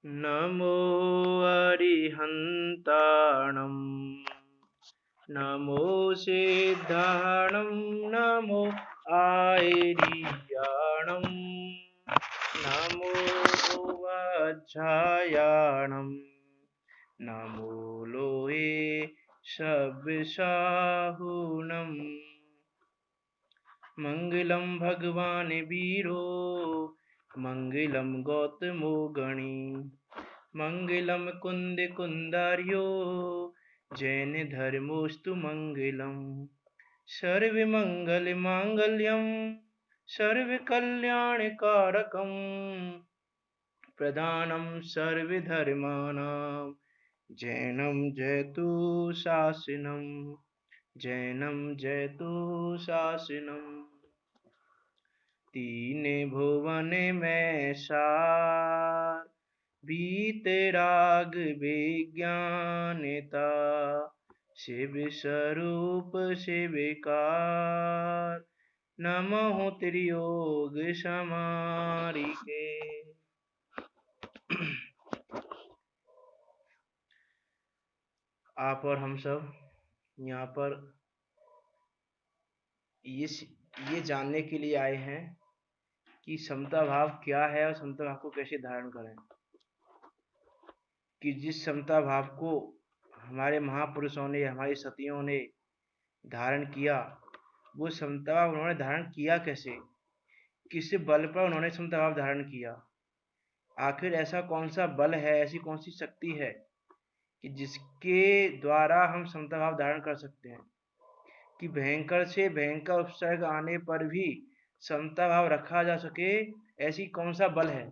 नमो अरिहन्ताणं नमो सिद्धाणं नमो आयर्याणं नमो वज्रायाणं नमो लोहे शब्दसाहुणम् मंगलम भगवान वीरो मंगलम गौतमो गणी मंगलम कुंद कुंदार्यो जैन धर्मोस्तु मंगलम सर्वमंगल मांगल्यम सर्वकल्याणकारकम प्रधानम सर्वधर्माणां जैनम जयतु शासनम जैनम जयतु शासनम तीन भुवन में सार वीतराग विज्ञानता शिव स्वरूप शिवकार नमो त्रियोग समारिके। आप और हम सब यहाँ पर ये जानने के लिए आए हैं कि समता भाव क्या है और समता भाव को कैसे धारण करें। कि जिस समता भाव को हमारे महापुरुषों ने, हमारी सतियों ने धारण किया, वो समता भाव उन्होंने धारण किया कैसे, किस बल पर उन्होंने समता भाव धारण किया। आखिर ऐसा कौन सा बल है, ऐसी कौन सी शक्ति है कि जिसके द्वारा हम समता भाव धारण कर सकते हैं, कि भयंकर से भयंकर उपसर्ग आने पर भी समता भाव रखा जा सके। ऐसी कौन सा बल है,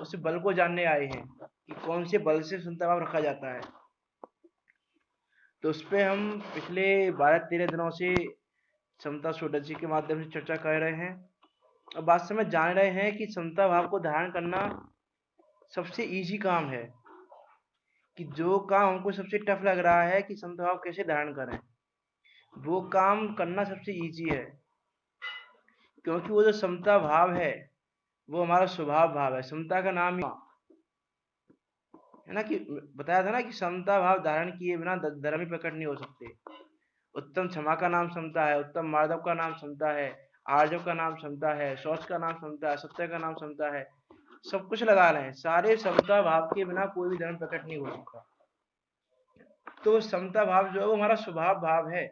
उस बल को जानने आए हैं कि कौन से बल से समता भाव रखा जाता है। तो उस पर हम पिछले 12-13 दिनों से समता षोडशी के माध्यम से चर्चा कर रहे हैं और वास्तव में जान रहे हैं कि समता भाव को धारण करना सबसे इजी काम है। कि जो काम हमको सबसे टफ लग रहा है कि समता भाव कैसे धारण करें, वो काम करना सबसे इजी है, क्योंकि वो जो समता भाव है वो हमारा स्वभाव भाव है। समता का नाम है ना, कि बताया था ना कि समता भाव धारण किए बिना धर्म ही प्रकट नहीं हो सकते। उत्तम क्षमा का नाम समता है, उत्तम मार्दव का नाम समता है, आर्जव का नाम समता है, शौच का नाम समता है, सत्य का नाम समता है। सब कुछ लगा रहे हैं, सारे समता भाव के बिना कोई भी धर्म प्रकट नहीं हो सकता। तो समता भाव जो है वो हमारा स्वभाव भाव है।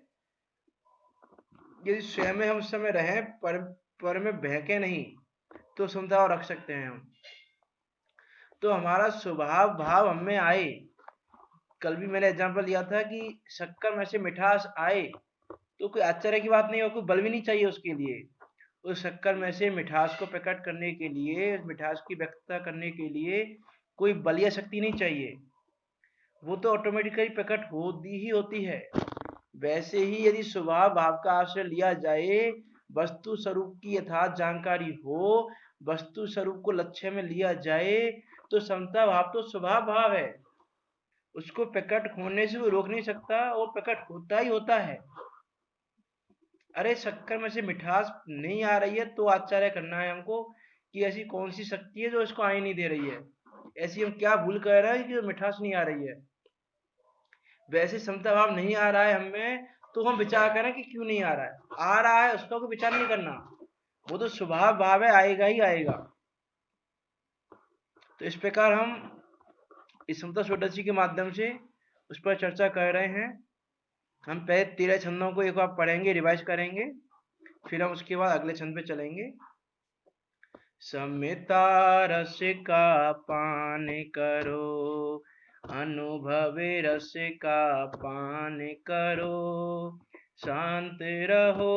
यदि स्वयं में हम उस समय रहें पर में बहके नहीं, तो समता भाव रख सकते हैं हम। तो हमारा स्वभाव भाव हमें आए। कल भी मैंने एग्जांपल दिया था कि शक्कर में से मिठास आए तो कोई आश्चर्य की बात नहीं है, कोई बल भी नहीं चाहिए उसके लिए। उस शक्कर में से मिठास को प्रकट करने के लिए, उस मिठास की व्यक्तता करने के लिए कोई बल या शक्ति नहीं चाहिए, वो तो ऑटोमेटिकली प्रकट होती ही होती है। वैसे ही यदि स्वभाव भाव का आश्रय लिया जाए, वस्तु स्वरूप की यथार्थ जानकारी हो, वस्तु स्वरूप को लक्ष्य में लिया जाए, तो समता भाव तो स्वभाव भाव है, उसको प्रकट होने से वो रोक नहीं सकता, वो प्रकट होता ही होता है। अरे शक्कर में से मिठास नहीं आ रही है तो आश्चर्य करना है हमको कि ऐसी कौन सी शक्ति है जो इसको आने नहीं दे रही है, ऐसी हम क्या भूल कर रहे हैं कि मिठास नहीं आ रही है। वैसे समता भाव नहीं आ रहा है हमें तो हम विचार करें कि क्यों नहीं आ रहा है। आ रहा है उसका कोई विचार नहीं करना, वो तो स्वभाव भाव है, आएगा ही आएगा। तो इस प्रकार हम इस समता षोडशी के माध्यम से उस पर चर्चा कर रहे हैं। हम पहले 13 छंदों को एक बार पढ़ेंगे, रिवाइज करेंगे, फिर हम उसके बाद अगले छंद पे चलेंगे। समता रस का पान करो, अनुभव रस का पान करो, शांत रहो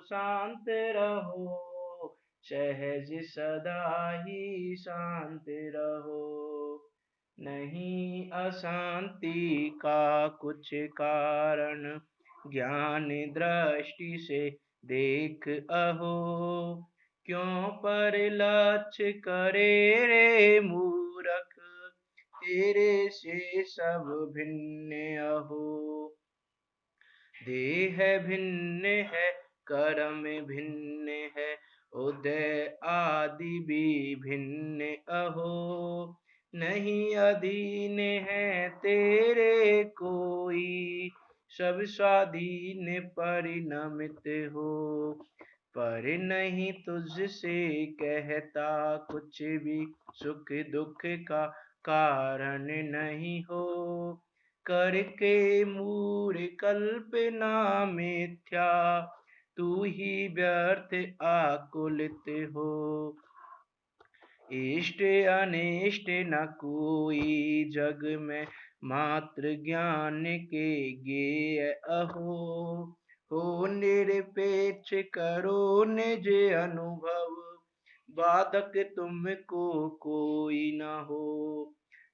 शांत रहो, सहज सदा ही शांत रहो। नहीं अशांति का कुछ कारण, ज्ञान दृष्टि से देख अहो, क्यों पर लक्ष्य करे रे मूरख, तेरे से सब भिन्न अहो। देह भिन्न है, कर्म भिन्न है, उदय आदि भी भिन्न अहो, नहीं अधीन है तेरे कोई, सब स्वाधीन परिणमित हो। पर नहीं तुझसे कहता कुछ भी, सुख दुख का कारण नहीं हो। करके मूर कल्पना मिथ्या, तू ही व्यर्थ आकुलित हो। इष्ट अनिष्ट न कोई जग में, मात्र ज्ञान के ज्ञेय अहो। हो निरपेक्ष करो निज अनुभव, बाधक तुमको कोई न हो।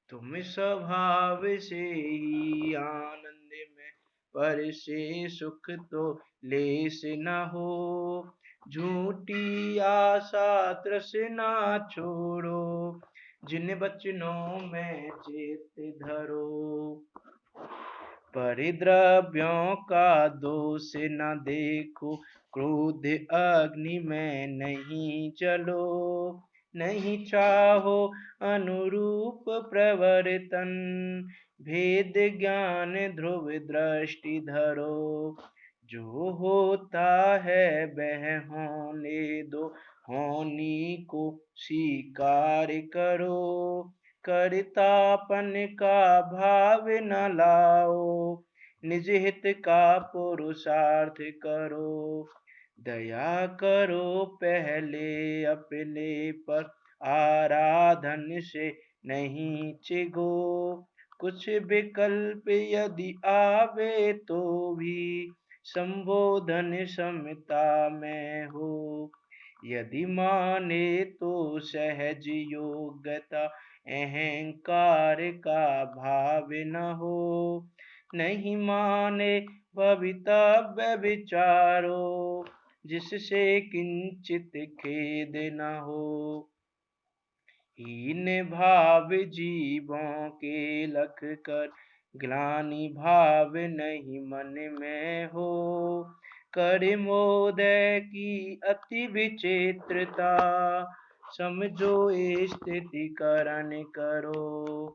तुम स्वभाव से ही आनंद में, पर से सुख तो लेस न हो। झूठी आशा तृष्णा छोड़ो, जिन बचनों में चित धरो। परिद्रव्यों का दोष न देखो, क्रोध अग्नि में नहीं चलो। नहीं चाहो अनुरूप प्रवर्तन, भेद ज्ञान ध्रुव दृष्टि धरो। जो होता है वह होने दो, होनी को स्वीकार करो। कर्तापन का भाव न लाओ, निज हित का पुरुषार्थ करो। दया करो पहले अपने पर, आराधन से नहीं चिगो। कुछ विकल्प यदि आवे तो भी, संबोधन समता में हो। यदि माने तो सहज योग्यता, अहंकार का भाव न हो। नहीं माने भवितव्य विचारो, जिससे किंचित खेद न हो। हीन भाव जीवों के लख कर, ग्लानि भाव नहीं मन में हो। कर मोदय की अति विचित्रता, समझो स्थिति करण करो।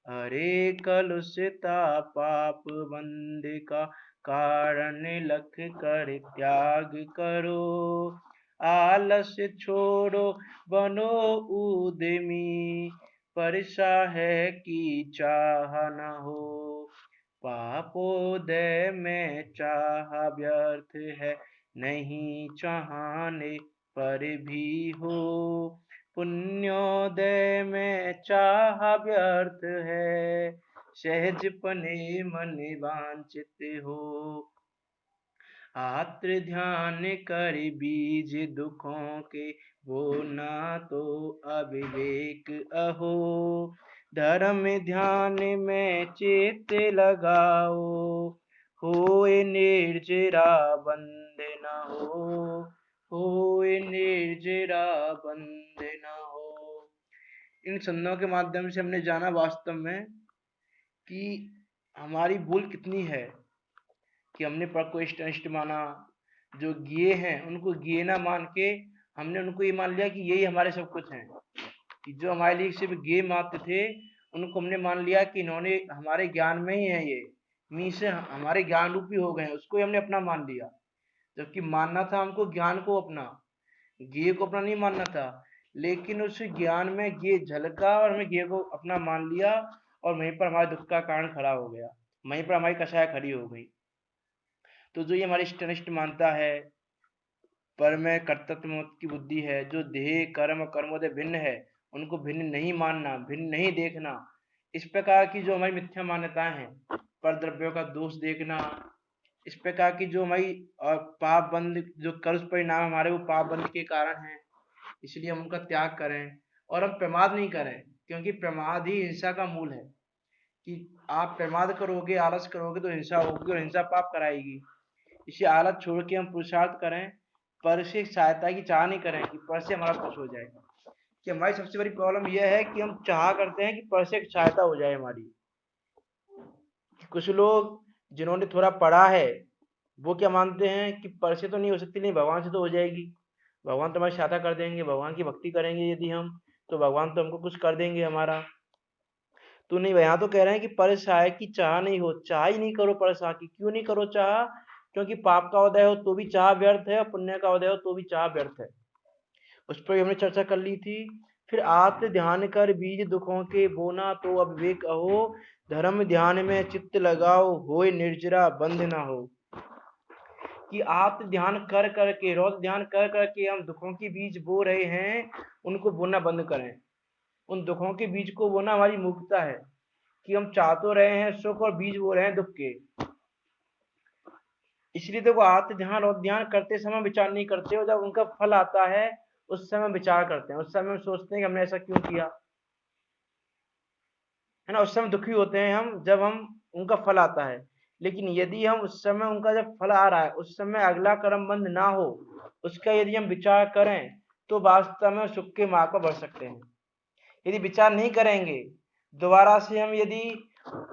हरे कलुषता पाप बंध का, कारण लख कर त्याग करो। आलस छोड़ो बनो उद्यमी, परसा है कि चाह न हो। पापोदय में चाह व्यर्थ है, नहीं चाहने पर भी हो। पुण्योदय में चाह व्यर्थ है, सहज पने मन वांछित हो। आत्र ध्यान कर बीज दुखों के, वो ना तो अविवेक अहो। धर्म ध्यान में चित्त लगाओ, होए निर्जरा बंद न हो। होए निर्जरा बंद न हो। इन संज्ञाओं के माध्यम से हमने जाना वास्तव में कि हमारी भूल कितनी है, कि हमने पर को इष्ट माना। जो ज्ञेय हैं उनको ज्ञेय ना मान के हमने उनको ये मान लिया कि यही हमारे सब कुछ हैं। कि जो हमारे लिए सिर्फ ज्ञेय मात्र थे, उनको हमने मान लिया कि इन्होंने हमारे ज्ञान में ही है, ये मीन से हमारे ज्ञान रूपी हो गए हैं, उसको ही हमने अपना मान लिया। जबकि मानना था हमको ज्ञान को अपना, ज्ञेय को अपना नहीं मानना था। लेकिन उस ज्ञान में ज्ञेय झलका और हमें ज्ञेय को अपना मान लिया, और वहीं पर हमारे दुख का कारण खड़ा हो गया, वहीं पर हमारी कषाय खड़ी हो गई। तो जो ये हमारी इष्ट मानता है, पर में कर्तव्य की बुद्धि है, जो देह कर्म कर्मोदय भिन्न है, उनको भिन्न नहीं मानना, भिन्न नहीं देखना, इस प्रकार की जो हमारी मिथ्या मान्यताएं हैं, पर द्रव्यों का दोष देखना, इस प्रकार की जो हमारी और पाप बंद जो कर्ज परिणाम हमारे वो पाप बंद के कारण हैं, इसलिए हम उनका त्याग करें और हम प्रमाद नहीं करें। क्योंकि प्रमाद ही हिंसा का मूल है। कि आप प्रमाद करोगे, आलस करोगे तो हिंसा होगी, और हिंसा पाप कराएगी। इसे आलस छोड़ के हम पुरुषार्थ करें, पर से सहायता की चाह नहीं करें कि पर से हमारा कुछ हो जाए। कि हमारी सबसे बड़ी प्रॉब्लम यह है कि हम चाह करते हैं कि पर से सहायता हो जाए हमारी। कुछ लोग जिन्होंने थोड़ा पढ़ा है, वो क्या मानते हैं कि पर से तो नहीं हो सकती, नहीं भगवान से तो हो जाएगी। भगवान तो हमारी सहायता कर देंगे, भगवान की भक्ति करेंगे यदि हम, तो भगवान तो हमको कुछ कर देंगे हमारा। तो नहीं भाई, यहाँ तो कह रहे हैं कि परसाय की चाह नहीं हो, चाह ही नहीं करो परसा की। क्यों नहीं करो चाह? क्योंकि पाप का उदय हो तो भी चाह व्यर्थ है, और पुण्य का उदय हो तो भी चाह व्यर्थ है। उस पर हमने चर्चा कर ली थी। फिर आत्म ध्यान कर बीज दुखों के बोना, तो अब विवेक अहो धर्म ध्यान में चित्त लगाओ, होए निर्जरा बंध ना हो। कि आत्म ध्यान कर करके, रोज ध्यान कर करके हम दुखों के बीज बो रहे हैं, उनको बोना बंद करें। उन दुखों के बीज को बोना हमारी मूर्खता है, कि हम चाह तो रहे हैं सुख और बीज बो रहे हैं दुख के। इसलिए देखो, आत्म ध्यान और ध्यान करते समय विचार नहीं करते, और जब उनका फल आता है उस समय विचार करते हैं। उस समय हम सोचते हैं कि हमने ऐसा क्यों किया, है ना। उस समय दुखी होते हैं हम जब हम उनका फल आता है। लेकिन यदि हम उस समय उनका जब फल आ रहा है उस समय अगला कर्म बंद ना हो, उसका यदि हम विचार करें, तो वास्तव में सुख के मार्ग पर बढ़ सकते हैं। यदि विचार नहीं करेंगे, दोबारा से हम यदि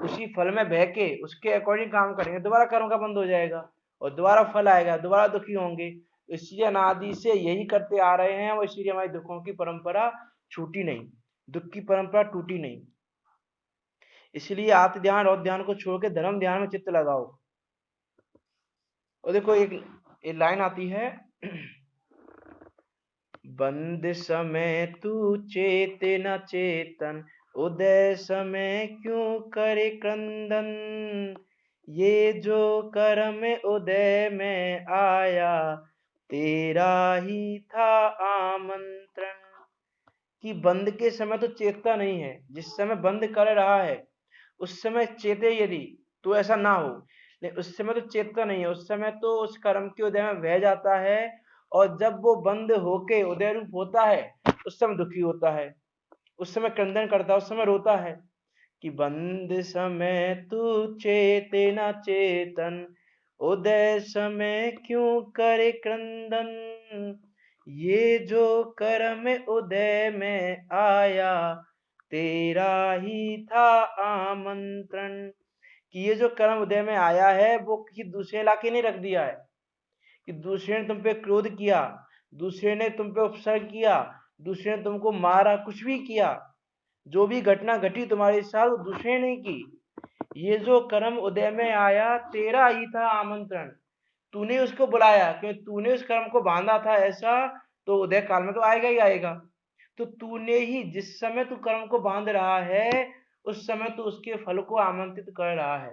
उसी फल में बह के उसके अकॉर्डिंग काम करेंगे, दोबारा कर्म का बंद हो जाएगा और दोबारा फल आएगा, दोबारा दुखी होंगे। इसलिए अनादि से यही करते आ रहे हैं, और इसलिए हमारी दुखों की परंपरा छूटी नहीं, दुख की परंपरा टूटी नहीं। इसलिए आत्म ध्यान और ध्यान को छोड़ के धर्म ध्यान में चित्त लगाओ। और देखो, एक लाइन आती है, बंद समय तू चेते न चेतन, उदय समय क्यों करे क्रंदन, ये जो कर्म उदय में आया, तेरा ही था आमंत्रण। कि बंद के समय तो चेतता नहीं है, जिस समय बंद कर रहा है उस समय चेते यदि, तो ऐसा ना हो। लेकिन उस समय तो चेतता नहीं है, उस समय तो उस कर्म के उदय में बह जाता है, और जब वो बंद होके उदय रूप होता है उस समय दुखी होता है, उस समय क्रंदन करता है, उस समय रोता है। कि बंद समय तू चेते न चेतन, उदय समय क्यों करे क्रंदन, ये जो कर्म उदय में आया, तेरा ही था आमंत्रण। कि ये जो कर्म उदय में आया है वो किसी दूसरे लाके नहीं रख दिया है, कि दूसरे ने तुम पे क्रोध किया, दूसरे ने तुम पे उपसर्ग किया, दूसरे ने तुमको मारा, कुछ भी किया, जो भी घटना घटी तुम्हारे साथ वो दूसरे ने की। ये जो कर्म उदय में आया तेरा ही था आमंत्रण, तूने उसको बुलाया, क्योंकि तूने उस कर्म को बांधा था ऐसा, तो उदय काल में तो आएगा ही आएगा। तो तूने ही जिस समय तू कर्म को बांध रहा है उस समय तू उसके फल को आमंत्रित कर रहा है।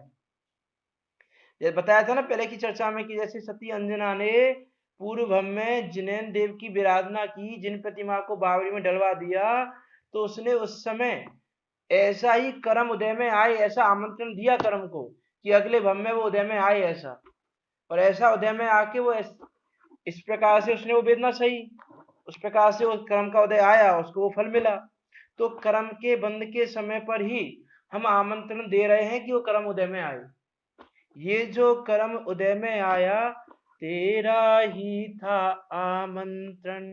ये बताया था ना पहले की चर्चा में, कि जैसे सती अंजना ने पूर्व भव में जिनेन्द्र देव की विराधना की, जिन प्रतिमा को बावड़ी में डलवा दिया, तो उसने उस समय ऐसा ही कर्म उदय में आए, ऐसा आमंत्रण दिया कर्म को, कि अगले भव में वो उदय में आए ऐसा। और ऐसा उदय में आके वो इस प्रकार से उसने वो वेदना सही, उस प्रकार से उस कर्म का उदय आया, उसको वो फल मिला। तो कर्म के बंद के समय पर ही हम आमंत्रण दे रहे हैं कि वो कर्म उदय में आए। ये जो कर्म उदय में आया तेरा ही था आमंत्रण,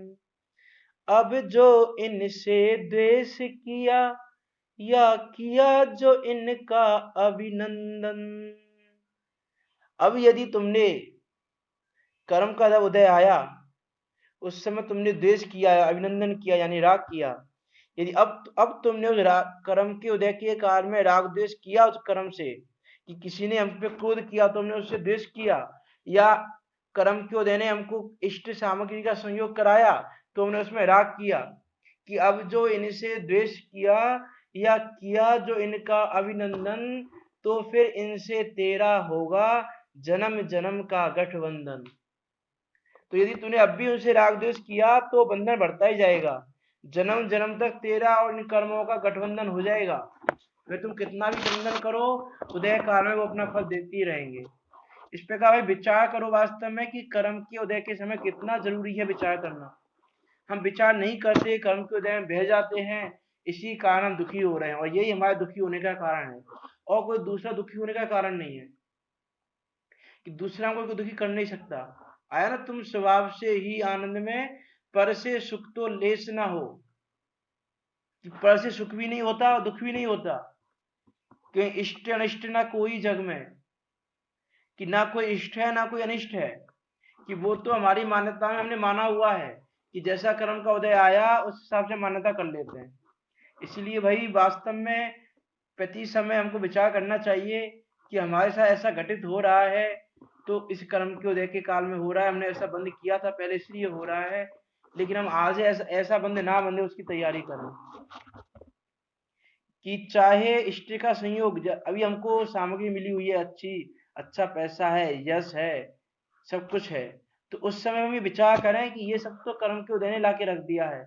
अब जो इनसे द्वेष किया, या किया जो इनका अभिनंदन। अब यदि तुमने कर्म का जब उदय आया उस समय तुमने द्वेष किया, अभिनंदन किया यानी राग किया, यदि अब तुमने उस कर्म के उदय के काल में राग द्वेष किया उस कर्म से, कि किसी ने हम पे क्रोध किया तो हमने उससे द्वेष किया, या कर्म के उदय ने हमको इष्ट सामग्री का संयोग कराया तो हमने उसमें राग किया, कि अब जो इनसे द्वेष किया या किया जो इनका अभिनंदन, तो फिर इनसे तेरा होगा जन्म जन्म का गठबंधन। तो यदि तूने अब भी उनसे राग द्वेष किया तो बंधन बढ़ता ही जाएगा, जन्म जन्म तक तेरा और इन कर्मों का गठबंधन हो जाएगा। फिर तुम कितना भी बंधन करो, उदय काल में वो अपना फल देते ही रहेंगे। इस प्रकार भाई विचार करो वास्तव में कि कर्म के उदय के समय कितना जरूरी है विचार करना। हम विचार नहीं करते, कर्म के उदय में बह जाते हैं, इसी कारण हम दुखी हो रहे हैं, और यही हमारे दुखी होने का कारण है, और कोई दूसरा दुखी होने का कारण नहीं है, कि दूसरा हमको कोई दुखी कर नहीं सकता। आया ना, तुम स्वभाव से ही आनंद में, पर से सुख तो लेस ना हो। कि पर से सुख भी नहीं होता और दुख भी नहीं होता, कि इष्ट अनिष्ट ना कोई जग में, कि ना कोई इष्ट है ना कोई अनिष्ट है, कि वो तो हमारी मान्यता में हमने माना हुआ है, कि जैसा कर्म का उदय आया उस हिसाब से मान्यता कर लेते हैं। इसलिए भाई वास्तव में प्रति समय हमको विचार करना चाहिए कि हमारे साथ ऐसा घटित हो रहा है, तो इस कर्म के उदय के काल में हो रहा है, हमने ऐसा बंद किया था पहले इसलिए हो रहा है, लेकिन हम आज ऐसा बंद ना बंधे उसकी तैयारी करें कि चाहे इष्ट का संयोग अभी हमको सामग्री मिली हुई है अच्छी, अच्छा पैसा है, यश है, सब कुछ है, तो उस समय हम ये विचार करें कि ये सब तो कर्म के उदय ने ला के रख दिया है।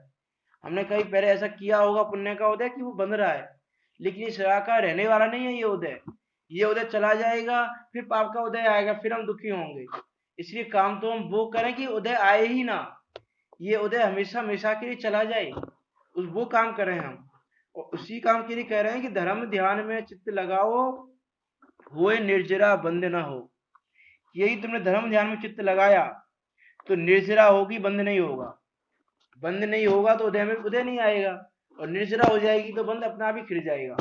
हमने कहीं पहले ऐसा किया होगा पुण्य का उदय कि वो बन रहा है, लेकिन इस राह का रहने वाला नहीं है ये उदय चला जाएगा, फिर पाप का उदय आएगा, फिर हम दुखी होंगे। इसलिए काम तो हम वो करें कि उदय आए ही ना, ये उदय हमेशा हमेशा के लिए चला जाए, वो काम करें हम। और उसी काम के लिए कह रहे हैं कि धर्म ध्यान में चित्त लगाओ, होए निर्जरा बंद ना हो। यही तुमने धर्म ध्यान में चित्त लगाया तो निर्जरा होगी, बंद नहीं होगा। बंद नहीं होगा तो उदय में उदय नहीं आएगा, और निर्जरा हो जाएगी तो बंद अपना आप ही खिल जाएगा।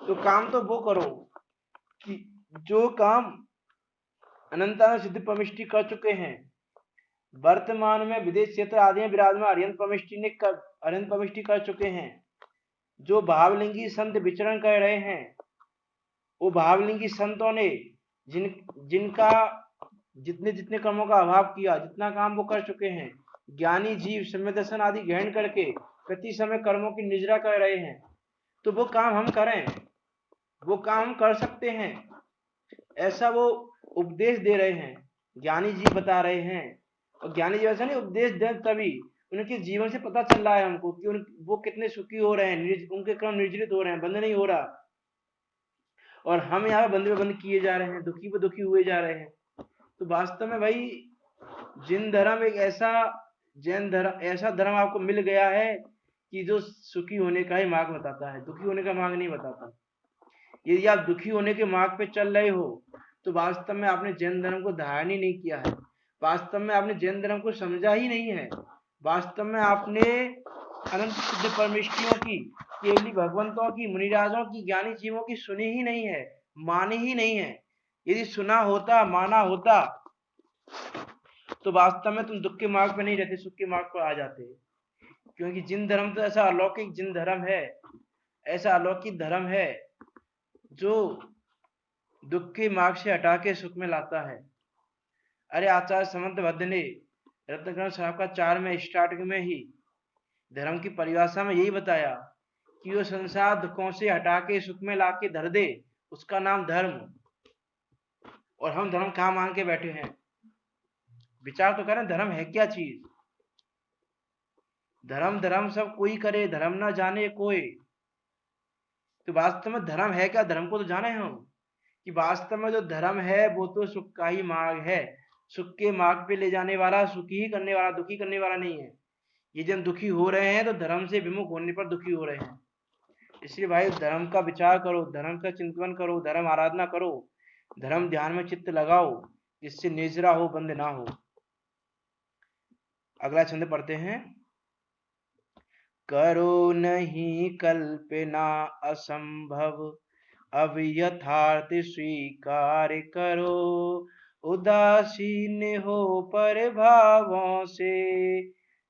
तो काम तो वो करो कि जो काम अनंता सिद्ध परमिष्टि कर चुके हैं, वर्तमान में विदेश क्षेत्र आदि में विराजमान अरिहंत परमिष्टि कर चुके हैं। जो भावलिंगी संत विचरण कर रहे हैं, वो भावलिंगी संतों ने जिनका जितने जितने कर्मों का अभाव किया, जितना काम वो कर चुके हैं, ज्ञानी जीव सम्यक दर्शन आदि ग्रहण करके प्रति समय कर्मों की निजरा कर रहे हैं, तो वो काम हम करें, वो काम हम कर सकते हैं, ऐसा वो उपदेश दे रहे हैं, ज्ञानी जी बता रहे हैं। और ज्ञानी जी ऐसा नहीं उपदेश दें, तभी उनके जीवन से पता चल रहा है हमको कि वो कितने सुखी हो रहे हैं, उनके कर्म निर्जरित हो रहे हैं, बंद नहीं हो रहा, और हम यहाँ बंद में बंद किए जा रहे हैं, दुखी पे दुखी हुए जा रहे हैं। तो वास्तव में भाई जिन धर्म एक ऐसा धर्म आपको मिल गया है कि जो सुखी होने का ही मार्ग बताता है, दुखी होने का मार्ग नहीं बताता। यदि आप दुखी होने के मार्ग पे चल रहे हो तो वास्तव में आपने जैन धर्म को धारण ही नहीं किया है, वास्तव में आपने जैन धर्म को समझा ही नहीं है, वास्तव में आपने अनंत सिद्ध परमेष्टियों की, केवली भगवंतों की, मुनिराजों की, ज्ञानी जीवों की सुनी ही नहीं है, मानी ही नहीं है। यदि सुना होता, माना होता, तो वास्तव में तुम दुख के मार्ग पे नहीं रहते, सुख के मार्ग पर आ जाते। क्योंकि जिन धर्म तो ऐसा अलौकिक जिन धर्म है, ऐसा अलौकिक धर्म है जो दुख के मार्ग से हटा के सुख में लाता है। अरे आचार्य समंत भद्र ने रत्नग्रंथ साहब का 4 में स्टार्टिंग में ही धर्म की परिभाषा में यही बताया कि वो संसार दुखों से हटा के सुख में ला के धर दे, उसका नाम धर्म। और हम धर्म कहाँ मान के बैठे हैं? विचार तो करें, धर्म है क्या चीज? धर्म धर्म सब कोई करे, धर्म ना जाने कोई। तो वास्तव में धर्म है क्या? धर्म को तो जाने हम कि वास्तव में जो धर्म है वो तो सुख का ही मार्ग है, सुख के मार्ग पे ले जाने वाला, सुखी ही करने वाला, दुखी करने वाला नहीं है। ये जब दुखी हो रहे हैं तो धर्म से विमुख होने पर दुखी हो रहे हैं। इसलिए भाई धर्म का विचार करो, धर्म का चिंतन करो, धर्म आराधना करो, धर्म ध्यान में चित्त लगाओ, जिससे निजरा हो, बंद ना हो। अगला छंद पढ़ते हैं। करो नहीं कल्पना असंभव, अब यथार्थ स्वीकार करो, उदासीन हो पर भावों से,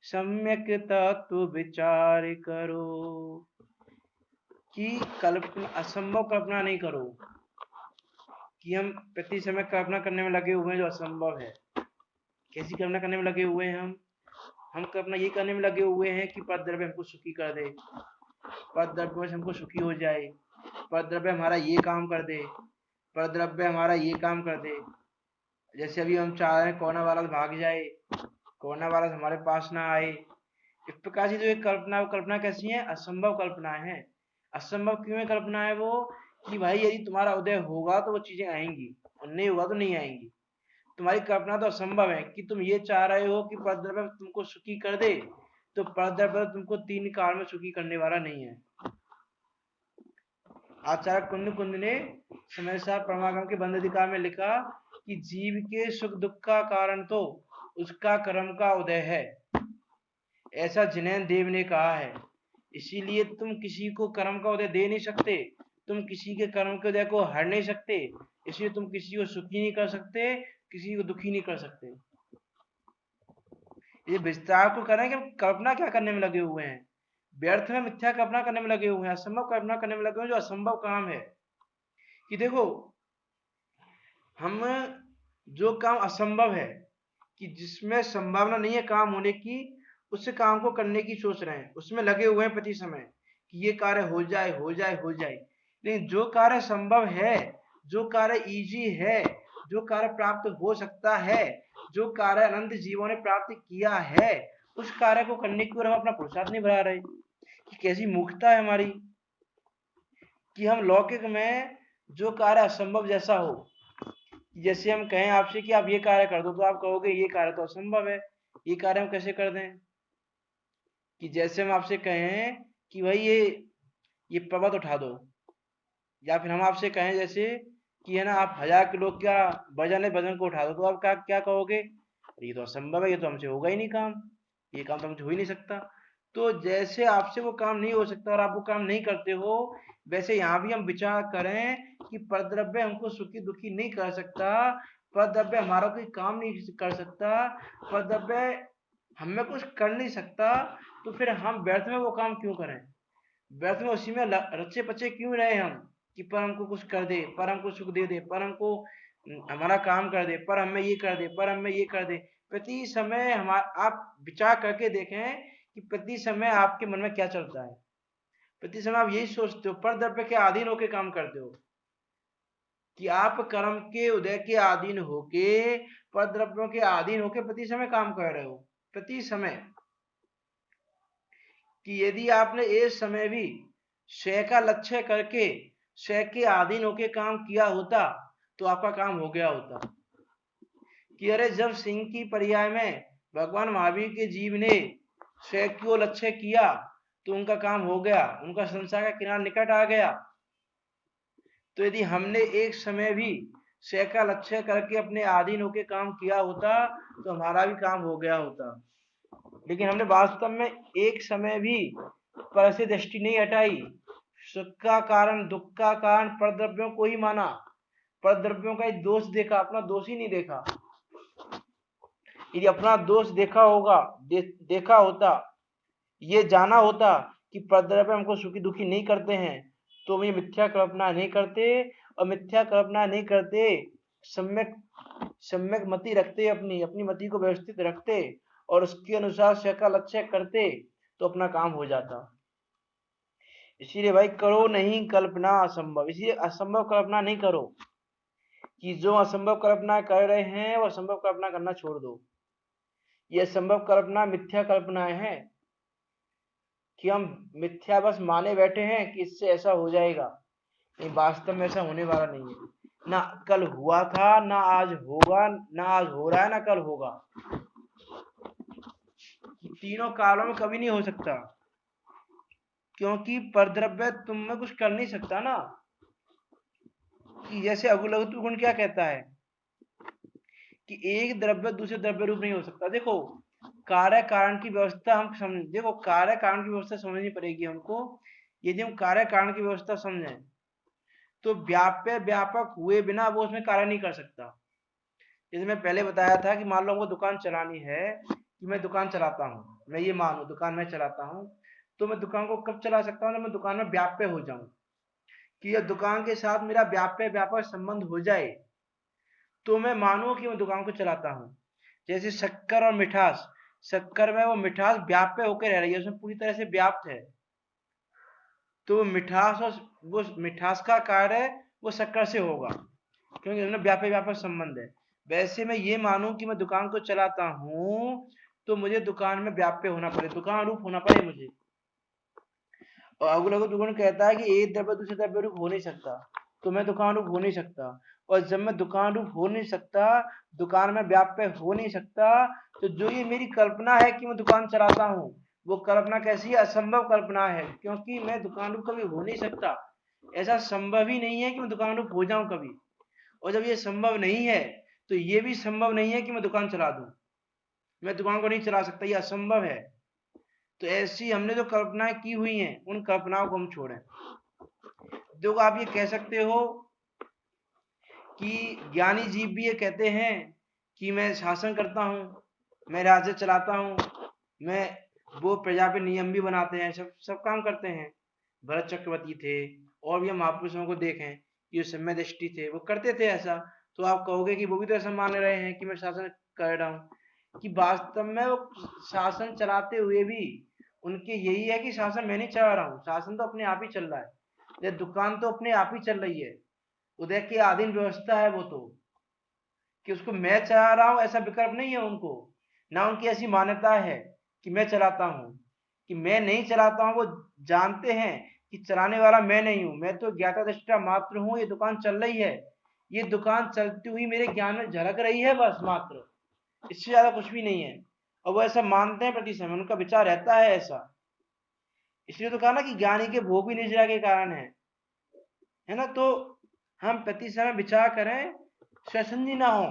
सम्यक तत्व विचार करो। कि कल्पना, असंभव कल्पना नहीं करो, कि हम प्रति समय कल्पना करने में लगे हुए हैं जो असंभव है। कैसी कल्पना करने में लगे हुए हैं हम कल्पना ये करने में लगे हुए हैं कि परद्रव्य हमको सुखी कर दे, परद्रव्य से हमको सुखी हो जाए, परद्रव्य हमारा ये काम कर दे, परद्रव्य हमारा ये काम कर दे। जैसे अभी हम चाह रहे हैं कोरोना वायरस भाग जाए, कोरोना वायरस हमारे पास ना आए। इस प्रकार से जो एक कल्पना, वो कल्पना कैसी है? असंभव कल्पना है। असंभव क्यों है कल्पना है वो? कि भाई यदि तुम्हारा उदय होगा तो वो चीजें आएंगी, और नहीं होगा तो नहीं आएंगी। तुम्हारी कल्पना तो असंभव है कि तुम ये चाह रहे हो कि परद्रव्य तुमको सुखी कर दे, तो परद्रव्य तुमको 3 काल में सुखी करने वाला नहीं है। आचार्य कुंद ने समय साहब परमागम के बंध अधिकार में लिखा कि जीव के सुख दुख का कारण तो उसका कर्म का उदय है, ऐसा जिनैन देव ने कहा है। इसीलिए तुम किसी को कर्म का उदय दे नहीं सकते, तुम किसी के कर्म के उदय को हर नहीं सकते, इसलिए तुम किसी को सुखी नहीं कर सकते, किसी को दुखी नहीं कर सकते। ये विस्तार को करें कि कल्पना क्या करने में लगे हुए हैं। व्यर्थ में मिथ्या कल्पना करने में लगे हुए हैं, असंभव कल्पना करने में लगे हुए हैं, जो असंभव काम है। कि देखो, हम जो काम असंभव है, कि जिसमें संभावना नहीं है काम होने की, उस काम को करने की सोच रहे हैं, उसमें लगे हुए हैं प्रति समय कि ये कार्य हो जाए हो जाए हो जाए। लेकिन जो कार्य संभव है, जो कार्य इजी है, जो कार्य प्राप्त हो सकता है, जो कार्य अनंत जीवों ने प्राप्त किया है, उस कार्य को करने की ओर हम अपना पुरुषार्थ नहीं बढ़ा रहे। कि कैसी मूर्खता है हमारी, कि हम लौकिक में जो कार्य असंभव जैसा हो, जैसे हम कहें आपसे कि आप ये कार्य कर दो, तो आप कहोगे ये कार्य तो असंभव है, ये कार्य हम कैसे कर दें। कि जैसे हम आपसे कहें कि भाई ये पर्वत उठा दो, या फिर हम आपसे कहें जैसे कि है ना, आप 1000 किलो क्या वजन है, वजन को उठा दो, तो आप क्या क्या कहोगे, ये तो असंभव है, ये तो हमसे होगा ही नहीं काम, ये काम तो हमसे हो ही नहीं सकता। तो जैसे आपसे वो काम नहीं हो सकता और आप वो काम नहीं करते हो, वैसे यहाँ भी हम विचार करें कि परद्रव्य हमको सुखी दुखी नहीं कर सकता, परद्रव्य हमारा कोई काम नहीं कर सकता, परद्रव्य हमें कुछ कर नहीं सकता, तो फिर हम व्यर्थ में वो काम क्यों करें, व्यर्थ में उसी में रचे पचे क्यों रहे हम, कि पर हमको कुछ कर दे, पर हमको सुख दे दे, पर हमको हमारा काम कर दे, पर हमें ये कर दे, पर हमें ये कर दे। प्रति समय आप विचार करके देखें कि प्रति समय आपके मन में क्या चलता है। प्रति समय आप यही सोचते हो, पर द्रव्य के अधीन होके काम करते हो, कि आप कर्म के उदय के अधीन होके, पर द्रव्यों के अधीन होके प्रति समय काम कर रहे हो। प्रति समय, कि यदि आपने एक समय भी स्वयं का लक्ष्य करके स्वयं के अधीन होके काम किया होता, तो आपका काम हो गया होता। कि अरे, जब सिंह की पर्याय में भगवान महावीर के जीव ने स्वयं को लक्ष्य किया, तो उनका काम हो गया, उनका संसार का किनारा निकट आ गया। तो यदि हमने एक समय भी स्वयं का लक्ष्य करके अपने अधीन होके काम किया होता, तो हमारा भी काम हो गया होता। लेकिन हमने वास्तव में एक समय भी पर से दृष्टि नहीं हटाई, सुख का कारण दुख का कारण परद्रव्यों को ही माना, परद्रव्यों का ही दोष देखा, अपना दोष ही नहीं देखा। यदि अपना दोष देखा होगा, देखा होता, ये जाना होता कि परद्रव्य हमको सुखी दुखी नहीं करते हैं, तो हम ये मिथ्या कल्पना नहीं करते, और मिथ्या कल्पना नहीं करते, सम्यक सम्यक मति रखते, अपनी अपनी मति को व्यवस्थित रखते और उसके अनुसार स्वयं का लक्ष्य करते, तो अपना काम हो जाता। इसीलिए भाई, करो नहीं कल्पना असंभव, इसीलिए असंभव कल्पना नहीं करो। कि जो असंभव कल्पना कर रहे हैं वो असंभव कल्पना करना छोड़ दो। ये असंभव कल्पना मिथ्या कल्पनाएं हैं, कि हम मिथ्या बस माने बैठे हैं कि इससे ऐसा हो जाएगा, नहीं, वास्तव में ऐसा होने वाला नहीं है। ना कल हुआ था, ना आज होगा, ना आज हो रहा है, ना कल होगा। तीनों कालों में कभी नहीं हो सकता, क्योंकि परद्रव्य तुम में कुछ कर नहीं सकता ना। कि जैसे अगुलघु गुण क्या कहता है कि एक द्रव्य दूसरे द्रव्य रूप नहीं हो सकता। देखो, कार्य कारण की व्यवस्था हम समझ, देखो कार्य कारण की व्यवस्था समझनी पड़ेगी हमको। यदि हम कार्य कारण की व्यवस्था समझें, तो व्याप्य व्यापक हुए बिना वो उसमें कार्य नहीं कर सकता। जैसे मैं पहले बताया था कि मान लो हमको दुकान चलानी है, कि मैं दुकान चलाता हूँ, मैं ये मानू दुकान में चलाता हूँ, तो मैं दुकान को कब चला सकता हूँ, जब मैं दुकान में व्याप्य हो जाऊं, कि यह दुकान के साथ मेरा व्याप्य व्यापक संबंध हो जाए, तो मैं मानूं कि मैं दुकान को चलाता हूँ। जैसे शक्कर और मिठास, शक्कर में वो मिठास व्याप्य होकर रह रही है, उसमें पूरी तरह से व्याप्त है, तो मिठास और वो मिठास का कार्य वो शक्कर से होगा, क्योंकि उनमें व्यापक व्यापक संबंध है। वैसे मैं ये मानूं कि मैं दुकान को चलाता हूँ, तो मुझे दुकान में व्याप्य होना पड़े, दुकान रूप होना पड़े मुझे। और अगुलघु दुगुण कहता है कि एक द्रव्य दूसरे द्रव्य रूप हो नहीं सकता, तो मैं दुकान रूप हो नहीं सकता। और जब मैं दुकान रूप हो नहीं सकता, दुकान में व्याप्य हो नहीं सकता, तो जो ये मेरी कल्पना है कि मैं दुकान चलाता हूँ, वो कल्पना कैसी है, असंभव कल्पना है, क्योंकि मैं दुकान रूप कभी हो नहीं सकता। ऐसा संभव ही नहीं है कि मैं दुकान रूप हो जाऊं कभी। और जब ये संभव नहीं है, तो ये भी संभव नहीं है कि मैं दुकान चला दूं, मैं दुकान को नहीं चला सकता, ये असंभव है। तो ऐसी हमने जो कल्पनाएं की हुई हैं, उन कल्पनाओं को हम छोड़ें। देखो, आप ये कह सकते हो कि ज्ञानी जीव भी ये कहते हैं कि मैं शासन करता हूँ, मैं राज्य चलाता हूँ, मैं वो प्रजा पे नियम भी बनाते हैं, सब सब काम करते हैं। भरत चक्रवर्ती थे, और भी हम महापुरुषों को देखें, ये समय दृष्टि थे, वो करते थे ऐसा। तो आप कहोगे कि वो भी तो ऐसा मान रहे हैं कि मैं शासन कर रहा हूँ, कि वास्तव में वो शासन चलाते हुए भी उनके यही है कि शासन मैं नहीं चला रहा हूँ, शासन तो अपने आप ही चल रहा है। ये दुकान तो अपने आप ही चल रही है, उदय की आधीन व्यवस्था है वो तो, कि उसको मैं चला रहा हूँ ऐसा विकल्प नहीं है उनको, ना उनकी ऐसी मान्यता है कि मैं चलाता हूँ, कि मैं नहीं चलाता हूँ। वो जानते हैं कि चलाने वाला मैं नहीं हूँ, मैं तो ज्ञाता दृष्टा मात्र हूँ, ये दुकान चल रही है, ये दुकान चलती हुई मेरे ज्ञान में झलक रही है बस मात्र, इससे ज्यादा कुछ भी नहीं है। और वो ऐसा मानते हैं प्रति समय, उनका विचार रहता है ऐसा। इसलिए तो कहा ना कि ज्ञानी के भोग भी निद्रा के कारण है ना। तो हम प्रति समय विचार करें, स्वसंधी ना हो,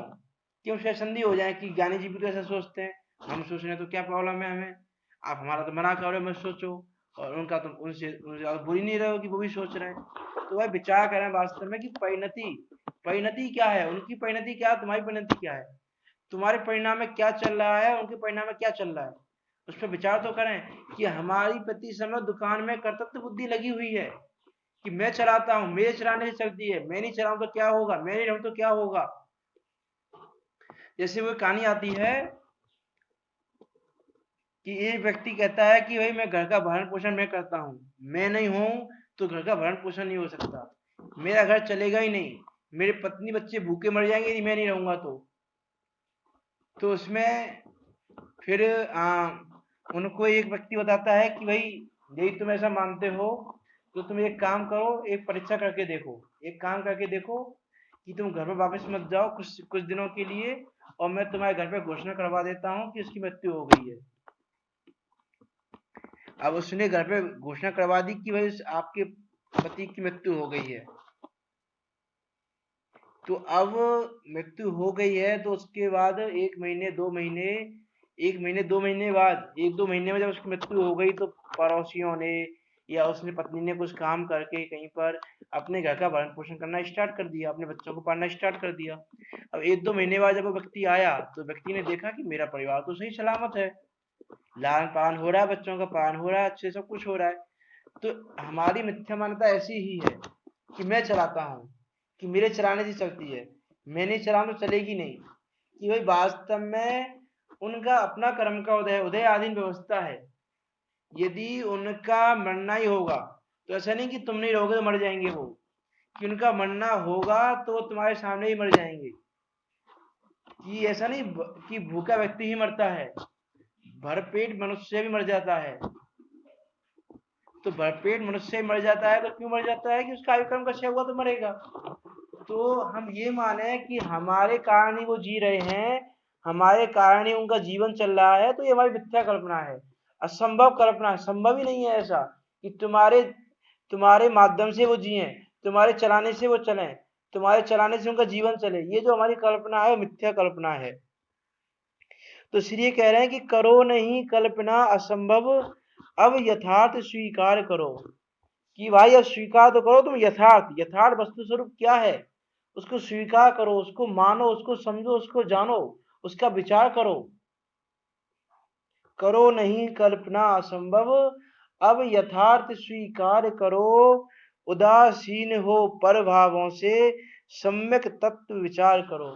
क्यों स्वसंधी हो जाए कि ज्ञानी जी भी तो ऐसा सोचते हैं, हम सोच रहे हैं तो क्या प्रॉब्लम है हमें। आप हमारा तो मना कर रहे हो मत सोचो, और उनका तो उनसे उनसे आप बुरी नहीं रहे हो कि वो भी सोच रहे हैं। तो वह विचार करें वास्तव में कि परिणति, परिणति क्या है, उनकी परिणति क्या है, तुम्हारी परिणति क्या है, तुम्हारे परिणाम में क्या चल रहा है, उनके परिणाम में क्या चल रहा है, उस पर विचार तो करें। कि हमारी प्रति समय दुकान में कर्तव्य बुद्धि लगी हुई है, कि मैं चलाता हूँ, मेरे चलाने से चलती है, मैं नहीं चलाऊं तो क्या होगा, मैं नहीं रहूं तो क्या होगा। जैसे वो कहानी आती है कि एक व्यक्ति कहता है कि भाई मैं घर का भरण पोषण मैं करता हूँ, मैं नहीं हूं तो घर का भरण पोषण नहीं हो सकता, मेरा घर चलेगा ही नहीं, मेरे पत्नी बच्चे भूखे मर जाएंगे यदि मैं नहीं रहूंगा तो उसमें फिर उनको एक व्यक्ति बताता है कि भाई यदि तुम ऐसा मानते हो तो तुम एक काम करो, एक परीक्षा करके देखो, एक काम करके देखो कि तुम घर पर वापस मत जाओ कुछ कुछ दिनों के लिए, और मैं तुम्हारे घर पे घोषणा करवा देता हूँ कि उसकी मृत्यु हो गई है। अब उसने घर पे घोषणा करवा दी कि भाई आपके पति की मृत्यु हो गई है। तो अब मृत्यु हो गई है तो उसके बाद 1 महीने 2 महीने, 1 महीने 2 महीने बाद, 1-2 महीने में जब उसकी मृत्यु हो गई तो पड़ोसियों ने या उसने पत्नी ने कुछ काम करके कहीं पर अपने घर का भरण पोषण करना स्टार्ट कर दिया, अपने बच्चों को पालना स्टार्ट कर दिया। अब 1-2 महीने बाद जब वो व्यक्ति आया तो व्यक्ति ने देखा कि मेरा परिवार तो सही सलामत है, लालन पालन हो रहा है, बच्चों का पालन हो रहा है, अच्छे सब कुछ हो रहा है। तो हमारी मिथ्या मान्यता ऐसी ही है कि मैं चलाता हूँ, कि मेरे चलाने से चलती है, मैं नहीं चलाऊं तो चलेगी नहीं। कि भाई वास्तव में उनका अपना कर्म का उदय उदय आधीन व्यवस्था है। यदि उनका मरना ही होगा तो ऐसा नहीं कि तुम नहीं रहोगे तो मर जाएंगे वो, कि उनका मरना होगा तो तुम्हारे सामने ही मर जाएंगे। कि ऐसा नहीं कि भूखा व्यक्ति ही मरता है, भरपेट मनुष्य भी मर जाता है। तो भरपेट मनुष्य मर जाता है तो क्यों मर जाता है, कि उसका आयुक्रम कच्चा हुआ तो मरेगा। तो हम ये माने कि हमारे कारण ही वो जी रहे हैं, हमारे कारण ही उनका जीवन चल रहा है, तो ये हमारी मिथ्या कल्पना है, असंभव कल्पना है। संभव ही नहीं है ऐसा कि तुम्हारे तुम्हारे माध्यम से वो जिए, तुम्हारे चलाने से वो चले, तुम्हारे चलाने से उनका जीवन चले, ये जो हमारी कल्पना है वो मिथ्या कल्पना है। तो इसलिए कह रहे हैं कि करो नहीं कल्पना असंभव, अब यथार्थ स्वीकार करो। कि भाई अब स्वीकार तो करो तुम, यथार्थ यथार्थ वस्तु स्वरूप क्या है उसको स्वीकार करो, उसको मानो, उसको समझो, उसको जानो, उसका विचार करो। करो नहीं कल्पना असंभव, अब यथार्थ स्वीकार करो, उदासीन हो पर भावों से सम्यक तत्व विचार करो।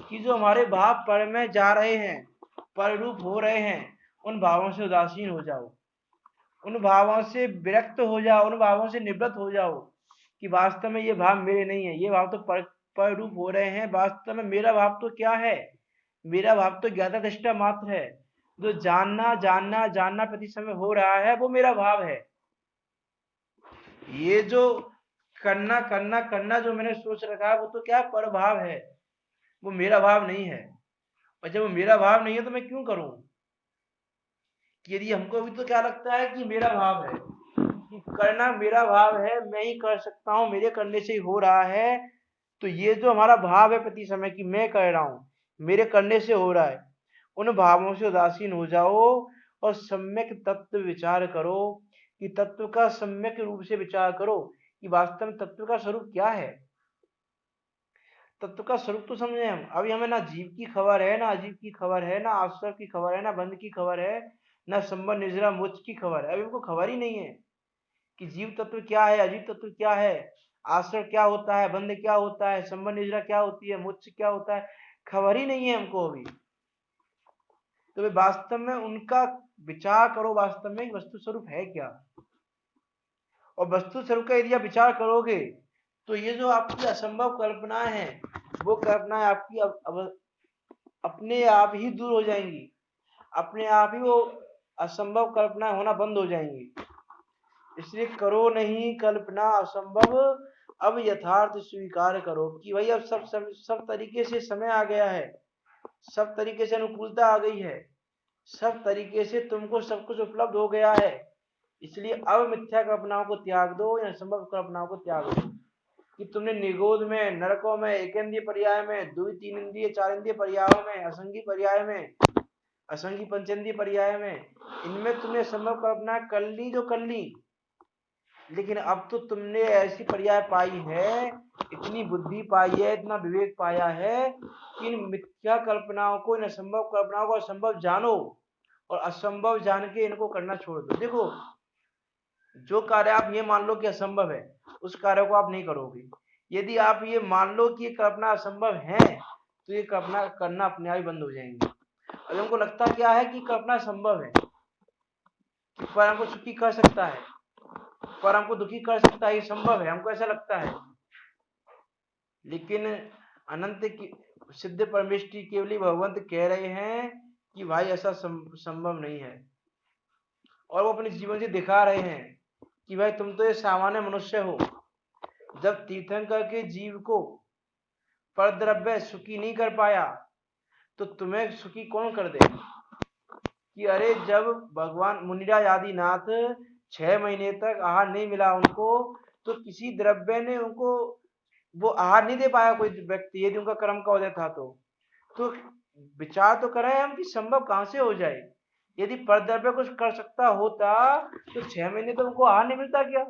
कि जो हमारे भाव पर में जा रहे हैं, पर रूप हो रहे हैं, उन भावों से उदासीन हो जाओ, उन भावों से विरक्त हो जाओ, उन भावों से निवृत्त हो जाओ। कि वास्तव में ये भाव मेरे नहीं है, ये भाव तो पर रूप हो रहे हैं, वास्तव में मेरा भाव तो क्या है, मेरा भाव तो ज्ञाता दृष्टा मात्र है। जो जानना जानना जानना प्रति समय हो रहा है वो मेरा भाव है। ये जो करना करना करना जो मैंने सोच रखा है वो तो क्या पर भाव है, वो मेरा भाव नहीं है। और जब वो मेरा भाव नहीं है तो मैं क्यों करूं। यदि हमको भी तो क्या लगता है कि मेरा भाव है, कि करना मेरा भाव है, मैं ही कर सकता हूँ, मेरे करने से ही हो रहा है। तो ये जो हमारा भाव है प्रति समय कि मैं कर रहा हूँ, मेरे करने से हो रहा है, उन भावों से उदासीन हो जाओ और सम्यक तत्व विचार करो। कि तत्व का सम्यक रूप से विचार करो कि वास्तव में तत्व का स्वरूप क्या है। तत्व का स्वरूप तो समझे हम, अभी हमें ना जीव की खबर है, ना अजीब की खबर है, ना आश्चर्य की खबर है, ना बंध की खबर है, न संबंध निजरा मोक्ष की खबर है। अब इनको खबर ही नहीं है कि जीव तत्व क्या है, अजीव तत्व क्या है, आश्रय क्या होता है, बंध क्या होता है, संबंध निजरा क्या होती है, मोक्ष क्या होता है, खबर ही नहीं है हमको अभी। तो वे वास्तव में उनका विचार करो, वास्तव में वस्तु स्वरूप है क्या। और वस्तु स्वरूप का यदि आप विचार करोगे तो ये जो आपकी असंभव कल्पनाएं हैं, वो कल्पनाएं आपकी अपने आप ही दूर हो जाएंगी, अपने आप ही वो असंभव कल्पनाएं होना बंद हो जाएंगी। इसलिए करो नहीं कल्पना असंभव, अब यथार्थ स्वीकार करो कि भाई अब सब तरीके से समय आ गया है, सब तरीके से अनुकूलता आ गई है, सब तरीके से तुमको सब कुछ उपलब्ध हो गया है। इसलिए अब मिथ्या कल्पनाओं को त्याग दो या असंभव कल्पनाओं को त्याग दो कि तुमने निगोद में, नरकों में, एकेंद्रिय पर्याय में, द्वि तीन इंद्रिय चार इंद्रिय पर्यायों में, असंगी पर्याय में, असंगी पंचेंद्रिय पर्याय में, इनमें तुमने असंभव कल्पना कर ली जो कर ली। लेकिन अब तो तुमने ऐसी पर्याय पाई है, इतनी बुद्धि पाई है, इतना विवेक पाया है कि इन मिथ्या कल्पनाओं को, इन असंभव कल्पनाओं को असंभव जानो और असंभव जान के इनको करना छोड़ दो। देखो, जो कार्य आप ये मान लो कि असंभव है, उस कार्य को आप नहीं करोगे। यदि आप ये मान लो कि ये कल्पना असंभव है, तो ये कल्पना करना अपने आप ही बंद हो जाएंगे। और हमको लगता क्या है कि कल्पना संभव है, कि पर हमको सुखी कर सकता है, पर हमको दुखी कर सकता है, ये संभव है, हमको ऐसा लगता है। लेकिन अनंत की सिद्ध परमेष्टि केवली भगवंत कह रहे हैं कि भाई ऐसा संभव नहीं है। और वो अपने जीवन से दिखा रहे हैं कि भाई तुम तो ये सामान्य मनुष्य हो। जब तीर्थंकर के जीव को परद्रव्य सुखी नहीं कर पाया, तो तुम्हें सुखी कौन कर दे। कि अरे जब भगवान मुनिराज आदिनाथ 6 महीने तक आहार नहीं मिला उनको, तो किसी द्रव्य ने उनको वो आहार नहीं दे पाया कोई व्यक्ति, यदि उनका कर्म का उदय था तो विचार तो करें हम कि संभव कहां से हो जाए। यदि परद्रव्य कुछ कर सकता होता तो 6 महीने तो उनको आहार नहीं मिलता क्या।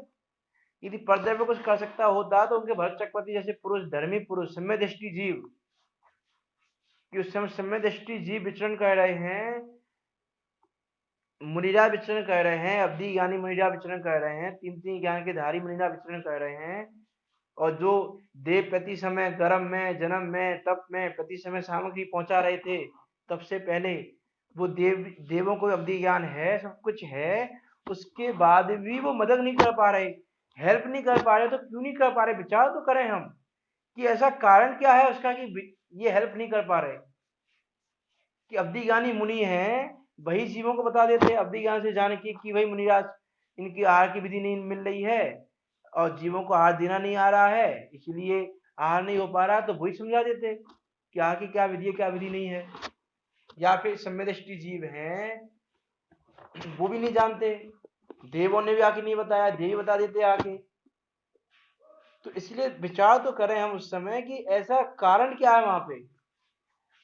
यदि परद्रव्य कुछ कर सकता होता तो उनके भरत चक्रवर्ती जैसे पुरुष, धर्मी पुरुष, सम्य दृष्टि जीव, कि उस समय सम्य दृष्टि जीव विचरण कर रहे हैं, मुनिरा विचरण कर रहे हैं, अवधि ज्ञानी मुनिरा विचरण कर रहे हैं, तीन तीन ज्ञान के धारी मुनिरा विचरण कर रहे हैं। और जो देव प्रति समय गर्भ में, जन्म में, तप में प्रति समय सामग्री पहुंचा रहे थे, तब से पहले वो देवों को अवधि ज्ञान है, सब कुछ है, उसके बाद भी वो मदद नहीं कर पा रहे, हेल्प नहीं कर पा रहे। तो क्यों नहीं कर पा रहे, विचार तो करें हम कि ऐसा कारण क्या है उसका कि ये हेल्प नहीं कर पा रहे। कि अवधि ज्ञानी मुनि हैं, वही जीवों को बता देते हैं अवधि ज्ञान से जान के कि भाई मुनिराज, इनकी आहार की विधि नहीं मिल रही है और जीवों को आहार देना नहीं आ रहा है, इसलिए आहार नहीं हो पा रहा, तो वही समझा देते कि आहार की क्या विधि है, क्या विधि नहीं है। या फिर सम्यदृष्टि जीव हैं, वो भी नहीं जानते, देवों ने भी आके नहीं बताया, देव बता देते आके। तो इसलिए विचार तो करें हम उस समय कि ऐसा कारण क्या है वहां पे।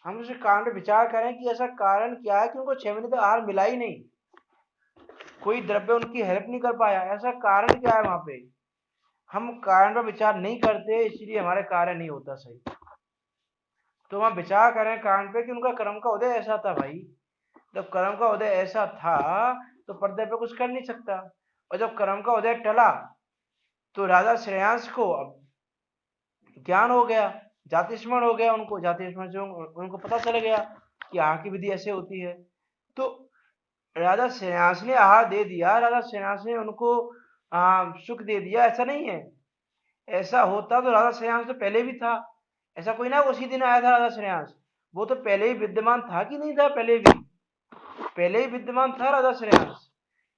हम उस कारण पे विचार करें कि ऐसा कारण क्या है कि उनको 6 महीने तक आहार मिला ही नहीं, कोई द्रव्य उनकी हेल्प नहीं कर पाया, ऐसा कारण क्या है वहां पे। हम कारण पर विचार नहीं करते, इसलिए हमारे कार्य नहीं होता सही। तो हम विचार करें कारण पे कि उनका कर्म का उदय ऐसा था भाई। जब कर्म का उदय ऐसा था तो पर्दे पे कुछ कर नहीं सकता। और जब कर्म का उदय टला तो राजा श्रेयांश को अब ज्ञान हो गया, जाति स्मरण हो गया, उनको जाति स्मरण से उनको पता चल गया कि आहार की विधि ऐसे होती है। तो राजा श्रेयांश ने आहार दे दिया, राजा श्रेयांश ने उनको सुख दे दिया, ऐसा नहीं है। ऐसा होता तो राजा श्रेयांश तो पहले भी था, ऐसा कोई ना उसी दिन आया था राजा श्रेयांश, वो तो पहले ही विद्यमान था कि नहीं था, पहले ही विद्यमान था राजा श्रेयांश।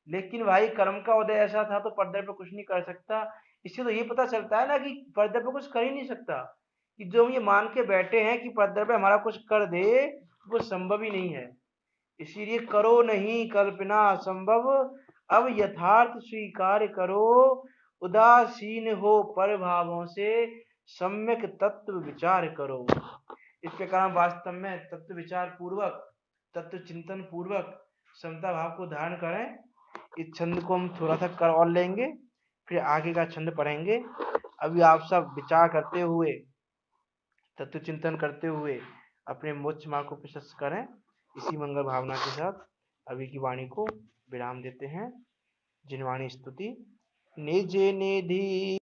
लेकिन भाई कर्म का उदय ऐसा था तो पर्दे पे कुछ नहीं कर सकता। इससे तो ये पता चलता है ना कि पर्दे पे कुछ कर ही नहीं सकता, कि जो हम ये मान के बैठे हैं कि पर्दे पे हमारा कुछ कर दे, वो संभव ही नहीं है। इसीलिए करो नहीं कल्पना असंभव, अब यथार्थ स्वीकार करो, उदासीन हो पर भावों से सम्यक तत्व विचार करो। इस प्रकार हम वास्तव में तत्व विचार पूर्वक, तत्व चिंतन पूर्वक समता भाव को धारण करें। इस छंद को हम थोड़ा सा कर और लेंगे, फिर आगे का छंद पढ़ेंगे। अभी आप सब विचार करते हुए, तत्व चिंतन करते हुए अपने मोक्ष मार्ग को प्रशस्त करें, इसी मंगल भावना के साथ। अभी की वाणी को विराम देते हैं। जिनवाणी स्तुति। निज निधि